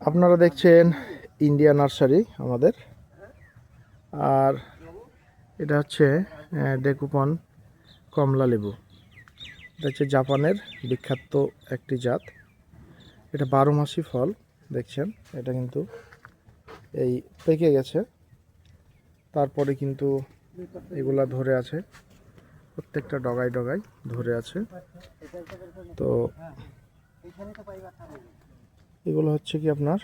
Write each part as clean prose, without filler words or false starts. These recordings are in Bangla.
আপনারা দেখছেন ইন্ডিয়া নার্সারি আমাদের, আর এটা হচ্ছে ডেকুপন কমলা লেবু। এটা হচ্ছে জাপানের বিখ্যাত একটি জাত। এটা 12 মাসি ফল। দেখছেন এটা কিন্তু এই পেকে গেছে, তারপরে কিন্তু এগুলা ধরে আছে, প্রত্যেকটা ডগায় ডগায় ধরে আছে। তো এগুলো হচ্ছে কি আপনার,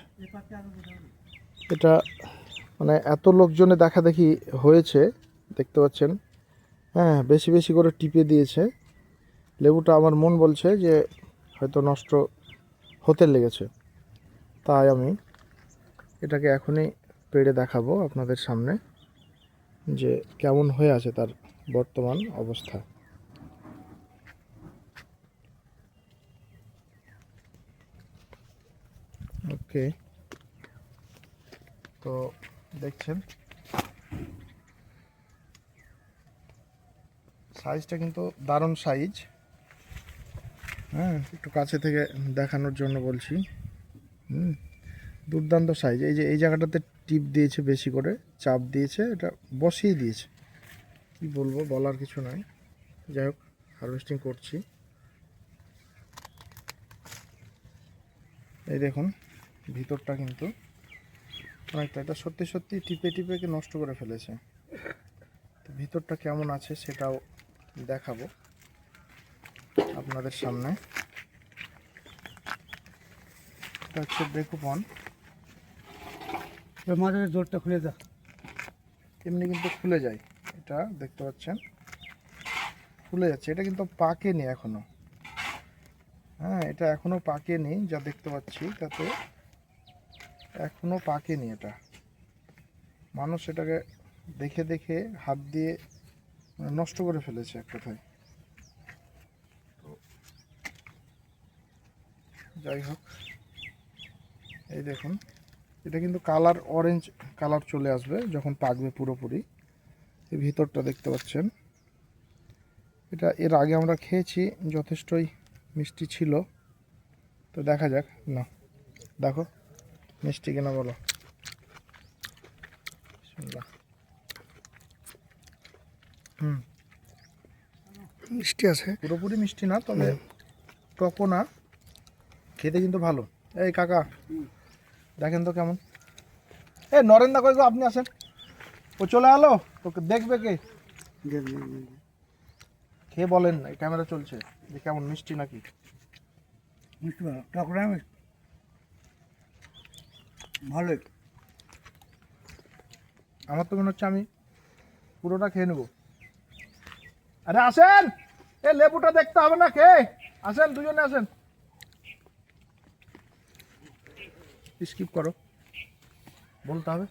এটা মানে এত লোকজনে দেখা দেখি হয়েছে, দেখতে পাচ্ছেন। হ্যাঁ, বেশি বেশি করে টিপে দিয়েছে লেবুটা। আমার মন বলছে যে হয়তো নষ্ট হতে লেগেছে, তাই আমি এটাকে এখনই পেড়ে দেখাবো আপনাদের সামনে যে কেমন হয়ে আছে তার বর্তমান অবস্থা। ওকে, তো দেখছেন সাইজটা কিন্তু দারুণ সাইজ। হ্যাঁ, একটু কাছে থেকে দেখানোর জন্য বলছি। দুর্দান্ত সাইজ। এই যে এই জায়গাটাতে টিপ দিয়েছে, বেশি করে চাপ দিয়েছে, এটা বসিয়ে দিয়েছে। কি বলবো, বলার কিছু নাই। যাই হোক, হারভেস্টিং করছি। এই দেখুন ভিতরটা কিন্তু অনেকটা, এটা সত্যি সত্যি টিপে টিপে নষ্ট করে ফেলেছে। তো ভিতরটা কেমন আছে সেটাও দেখাবো আপনাদের সামনে। এটা হচ্ছে ডেকুপন। মাঝের জোরটা খুলে যা, এমনি কিন্তু খুলে যায়, এটা দেখতে পাচ্ছেন খুলে যাচ্ছে। এটা কিন্তু পাকেনি এখনো। হ্যাঁ, এটা এখনো পাকেনি, যা দেখতে পাচ্ছি তাতে এখনো পাকেনি। এটা মানুষ এটাকে দেখে দেখে হাত দিয়ে নষ্ট করে ফেলেছে এক কথায়। তো যাই হোক, এই দেখুন এটা কিন্তু কালার অরেঞ্জ কালার চলে আসবে যখন পাকবে পুরোপুরি। এই ভিতরটা দেখতে পাচ্ছেন। এটা এর আগে আমরা খেয়েছি, যথেষ্টই মিষ্টি ছিল। তো দেখা যাক, না দেখো মিষ্টি কিনা বলো। মিষ্টি আছে, পুরোপুরি মিষ্টি না, তবে টকও না, খেতে কিন্তু ভালো। এই কাকা দেখেন তো কেমন। এই নরেন্দা কই গো, আপনি আসেন। ও চলে এলো, তোকে দেখবে কে? খেয়ে বলেন, এই ক্যামেরা চলছে, যে কেমন মিষ্টি নাকি। ভালোই। আমার তো মনে হচ্ছে আমি পুরোটা খেয়ে নেব। আরে আসেন, এ লেবুটা দেখতে হবে না, খেয়ে আসেন, দুজনে আসেন। স্কিপ করো, বলতে হবে।